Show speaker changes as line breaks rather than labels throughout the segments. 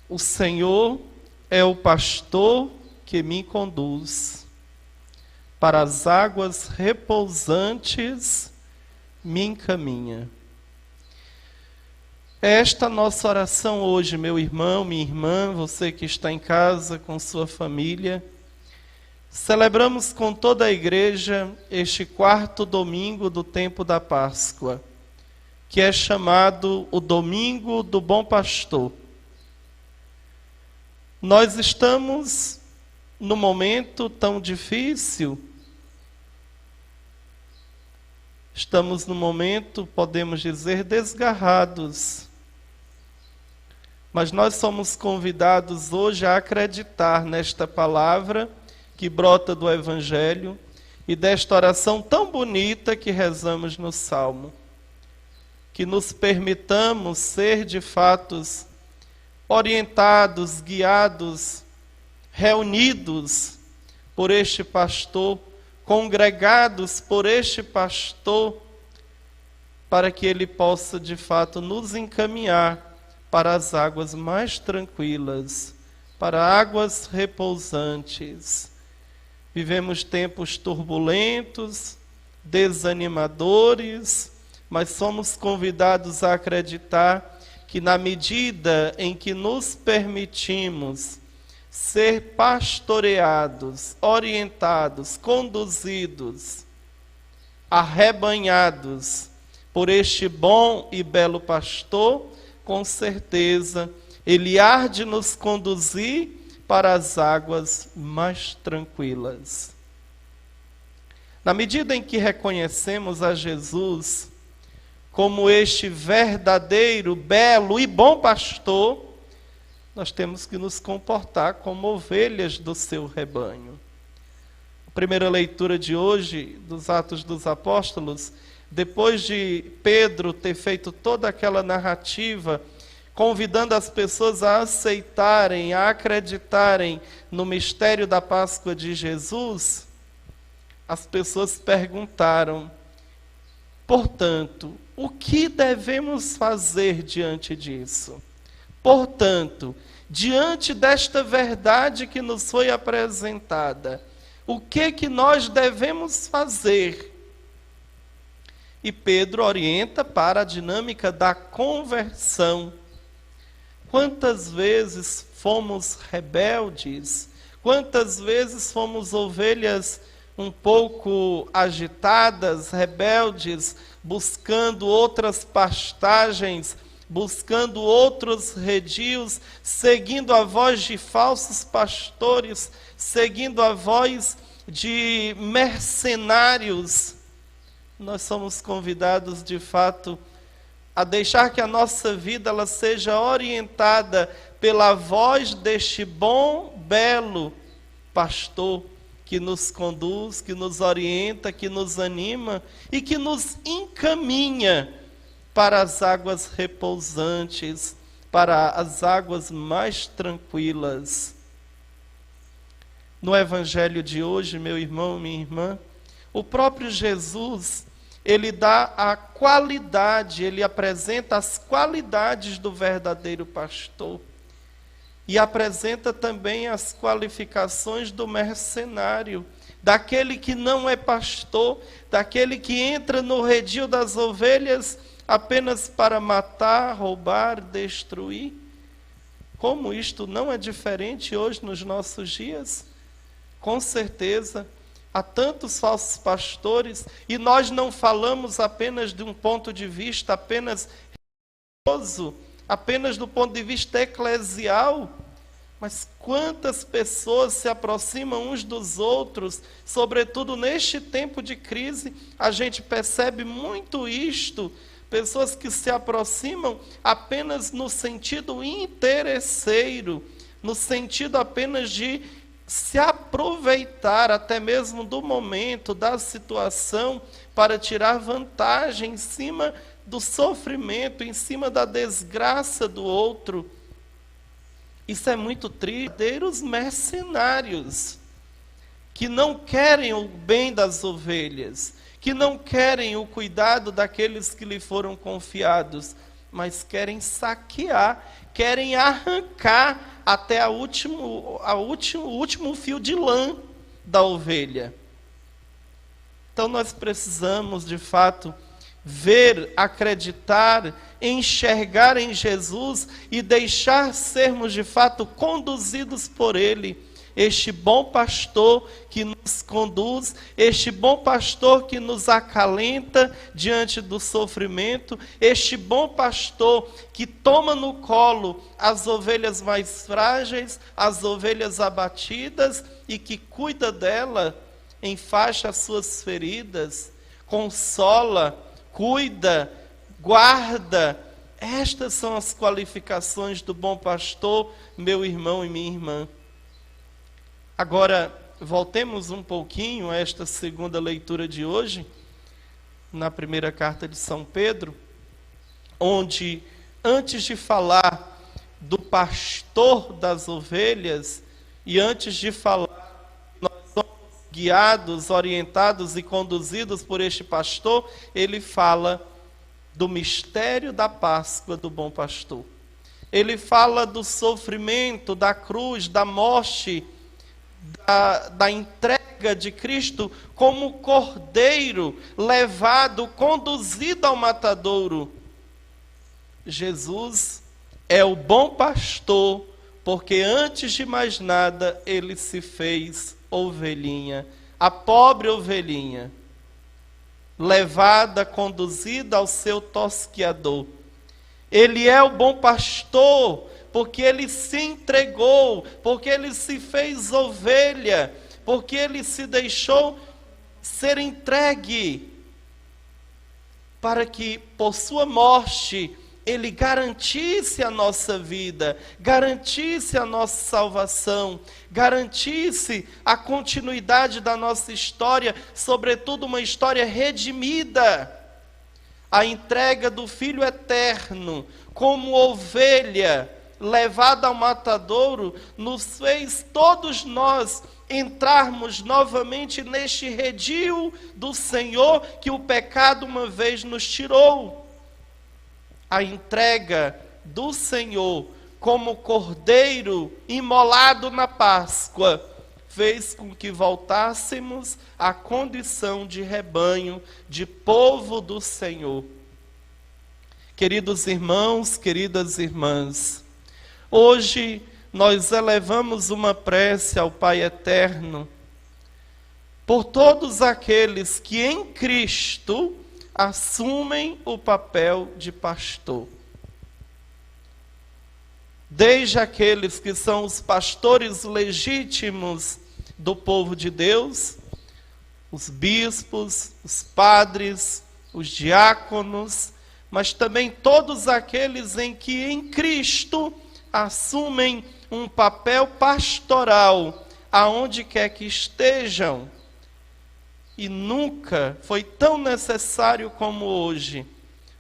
O Senhor é o pastor que me conduz. Para as águas repousantes me encaminha. Esta é a nossa oração hoje, meu irmão, minha irmã, você que está em casa com sua família. Celebramos com toda a igreja este quarto domingo do tempo da Páscoa, que é chamado o Domingo do Bom Pastor. Nós estamos num momento tão difícil, estamos num momento, podemos dizer, desgarrados. Mas nós somos convidados hoje a acreditar nesta palavra que brota do Evangelho e desta oração tão bonita que rezamos no Salmo. Que nos permitamos ser de fato orientados, guiados, reunidos por este pastor, congregados por este pastor, para que ele possa de fato nos encaminhar para as águas mais tranquilas, para águas repousantes. Vivemos tempos turbulentos, desanimadores, mas somos convidados a acreditar que na medida em que nos permitimos ser pastoreados, orientados, conduzidos, arrebanhados por este bom e belo pastor, com certeza ele há de nos conduzir para as águas mais tranquilas. Na medida em que reconhecemos a Jesus como este verdadeiro, belo e bom pastor, nós temos que nos comportar como ovelhas do seu rebanho. A primeira leitura de hoje, dos Atos dos Apóstolos, depois de Pedro ter feito toda aquela narrativa, convidando as pessoas a aceitarem, a acreditarem no mistério da Páscoa de Jesus, as pessoas perguntaram: portanto, o que devemos fazer diante disso? Portanto, diante desta verdade que nos foi apresentada, o que nós devemos fazer? E Pedro orienta para a dinâmica da conversão. Quantas vezes fomos rebeldes? Quantas vezes fomos ovelhas um pouco agitadas, rebeldes, buscando outras pastagens, buscando outros redios, seguindo a voz de falsos pastores, seguindo a voz de mercenários. Nós somos convidados, de fato, a deixar que a nossa vida ela seja orientada pela voz deste bom, belo pastor, que nos conduz, que nos orienta, que nos anima e que nos encaminha para as águas repousantes, para as águas mais tranquilas. No Evangelho de hoje, meu irmão, minha irmã, o próprio Jesus, ele dá a qualidade, ele apresenta as qualidades do verdadeiro pastor. E apresenta também as qualificações do mercenário, daquele que não é pastor, daquele que entra no redil das ovelhas apenas para matar, roubar, destruir. Como isto não é diferente hoje nos nossos dias? Com certeza, há tantos falsos pastores, e nós não falamos apenas de um ponto de vista apenas religioso, apenas do ponto de vista eclesial, mas quantas pessoas se aproximam uns dos outros, sobretudo neste tempo de crise, a gente percebe muito isto, pessoas que se aproximam apenas no sentido interesseiro, no sentido apenas de se aproveitar até mesmo do momento, da situação, para tirar vantagem em cima do sofrimento, em cima da desgraça do outro. Isso é muito triste. Verdadeiros mercenários, que não querem o bem das ovelhas, que não querem o cuidado daqueles que lhe foram confiados, mas querem saquear, querem arrancar até o último fio de lã da ovelha. Então nós precisamos, de fato, ver, acreditar, enxergar em Jesus e deixar sermos, de fato, conduzidos por Ele. Este bom pastor que nos conduz, este bom pastor que nos acalenta diante do sofrimento, este bom pastor que toma no colo as ovelhas mais frágeis, as ovelhas abatidas e que cuida dela, enfaixa as suas feridas, consola, cuida, guarda. Estas são as qualificações do bom pastor, meu irmão e minha irmã. Agora, voltemos um pouquinho a esta segunda leitura de hoje, na primeira carta de São Pedro, onde, antes de falar do pastor das ovelhas, e antes de falar que nós somos guiados, orientados e conduzidos por este pastor, ele fala do mistério da Páscoa do bom pastor. Ele fala do sofrimento, da cruz, da morte, da entrega de Cristo como cordeiro levado, conduzido ao matadouro. Jesus é o bom pastor, porque antes de mais nada ele se fez ovelhinha, a pobre ovelhinha, levada, conduzida ao seu tosquiador. Ele é o bom pastor, porque ele se entregou, porque ele se fez ovelha, porque ele se deixou ser entregue, para que por sua morte ele garantisse a nossa vida, garantisse a nossa salvação, garantisse a continuidade da nossa história, sobretudo uma história redimida. A entrega do Filho eterno, como ovelha, levada ao matadouro, nos fez todos nós entrarmos novamente neste redil do Senhor que o pecado uma vez nos tirou. A entrega do Senhor como cordeiro imolado na Páscoa fez com que voltássemos à condição de rebanho, de povo do Senhor. Queridos irmãos, queridas irmãs, hoje nós elevamos uma prece ao Pai Eterno por todos aqueles que em Cristo assumem o papel de pastor. Desde aqueles que são os pastores legítimos do povo de Deus, os bispos, os padres, os diáconos, mas também todos aqueles em que em Cristo assumem um papel pastoral, aonde quer que estejam. E nunca foi tão necessário como hoje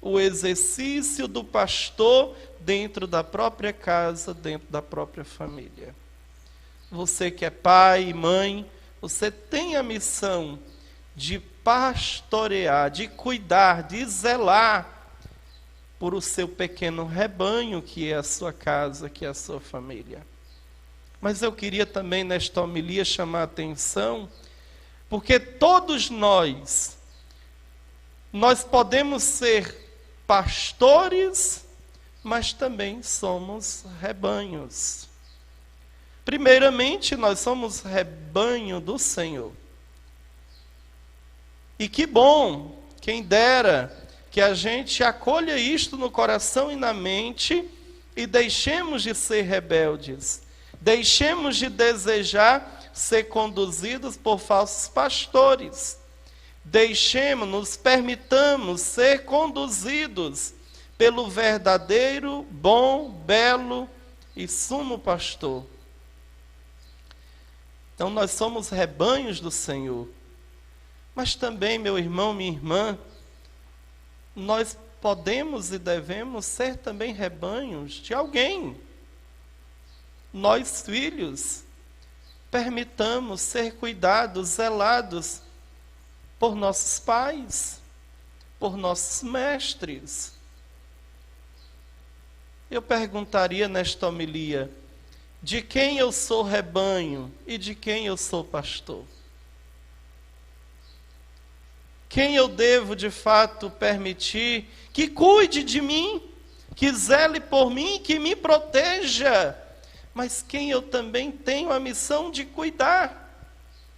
o exercício do pastor dentro da própria casa, dentro da própria família. Você que é pai e mãe, você tem a missão de pastorear, de cuidar, de zelar por o seu pequeno rebanho, que é a sua casa, que é a sua família. Mas eu queria também nesta homilia chamar a atenção, porque todos nós podemos ser pastores, mas também somos rebanhos. Primeiramente, nós somos rebanho do Senhor. E que bom, quem dera, que a gente acolha isto no coração e na mente e deixemos de ser rebeldes, deixemos de desejar ser conduzidos por falsos pastores, nos permitamos ser conduzidos pelo verdadeiro, bom, belo e sumo pastor. Então nós somos rebanhos do Senhor, mas também, meu irmão, minha irmã, nós podemos e devemos ser também rebanhos de alguém. Nós, filhos, permitamos ser cuidados, zelados por nossos pais, por nossos mestres. Eu perguntaria nesta homilia: de quem eu sou rebanho e de quem eu sou pastor? Quem eu devo de fato permitir que cuide de mim, que zele por mim, que me proteja, mas quem eu também tenho a missão de cuidar,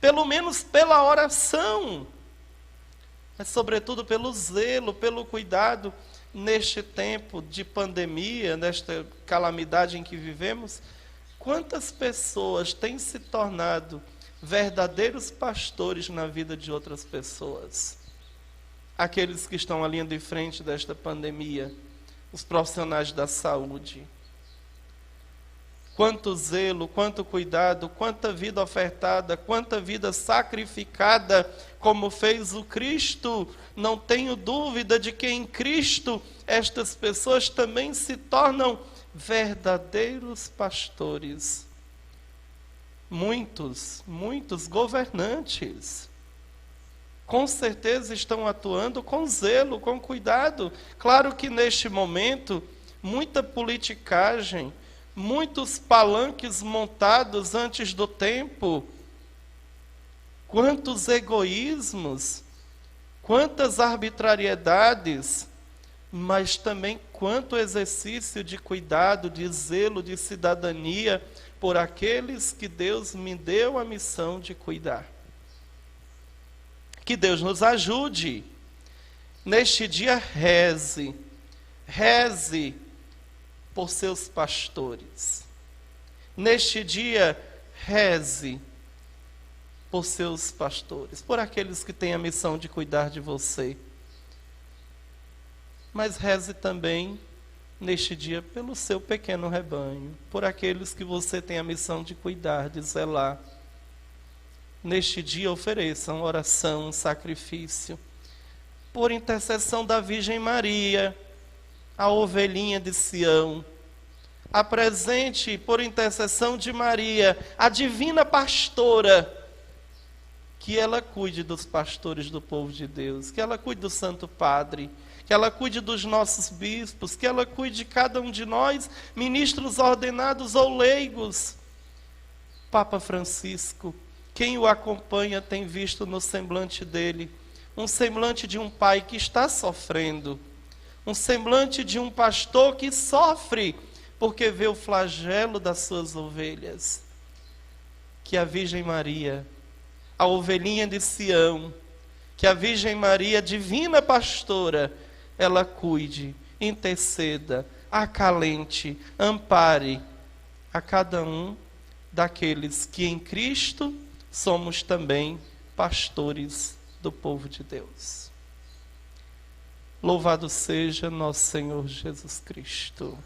pelo menos pela oração, mas sobretudo pelo zelo, pelo cuidado neste tempo de pandemia, nesta calamidade em que vivemos. Quantas pessoas têm se tornado verdadeiros pastores na vida de outras pessoas? Aqueles que estão à linha de frente desta pandemia, os profissionais da saúde. Quanto zelo, quanto cuidado, quanta vida ofertada, quanta vida sacrificada, como fez o Cristo. Não tenho dúvida de que em Cristo estas pessoas também se tornam verdadeiros pastores. Muitos governantes, com certeza estão atuando com zelo, com cuidado. Claro que neste momento, muita politicagem, muitos palanques montados antes do tempo, quantos egoísmos, quantas arbitrariedades, mas também quanto exercício de cuidado, de zelo, de cidadania por aqueles que Deus me deu a missão de cuidar. Que Deus nos ajude. Neste dia, reze por seus pastores. Neste dia, reze por seus pastores, por aqueles que têm a missão de cuidar de você. Mas reze também, neste dia, pelo seu pequeno rebanho, por aqueles que você tem a missão de cuidar, de zelar. Neste dia, ofereçam oração, sacrifício, por intercessão da Virgem Maria, a ovelhinha de Sião. Apresente, por intercessão de Maria, a divina pastora, que ela cuide dos pastores do povo de Deus, que ela cuide do Santo Padre, que ela cuide dos nossos bispos, que ela cuide de cada um de nós, ministros ordenados ou leigos. Papa Francisco, quem o acompanha tem visto no semblante dele um semblante de um pai que está sofrendo, um semblante de um pastor que sofre porque vê o flagelo das suas ovelhas. Que a Virgem Maria, a ovelhinha de Sião, que a Virgem Maria, divina pastora, ela cuide, interceda, acalente, ampare a cada um daqueles que em Cristo somos também pastores do povo de Deus. Louvado seja nosso Senhor Jesus Cristo.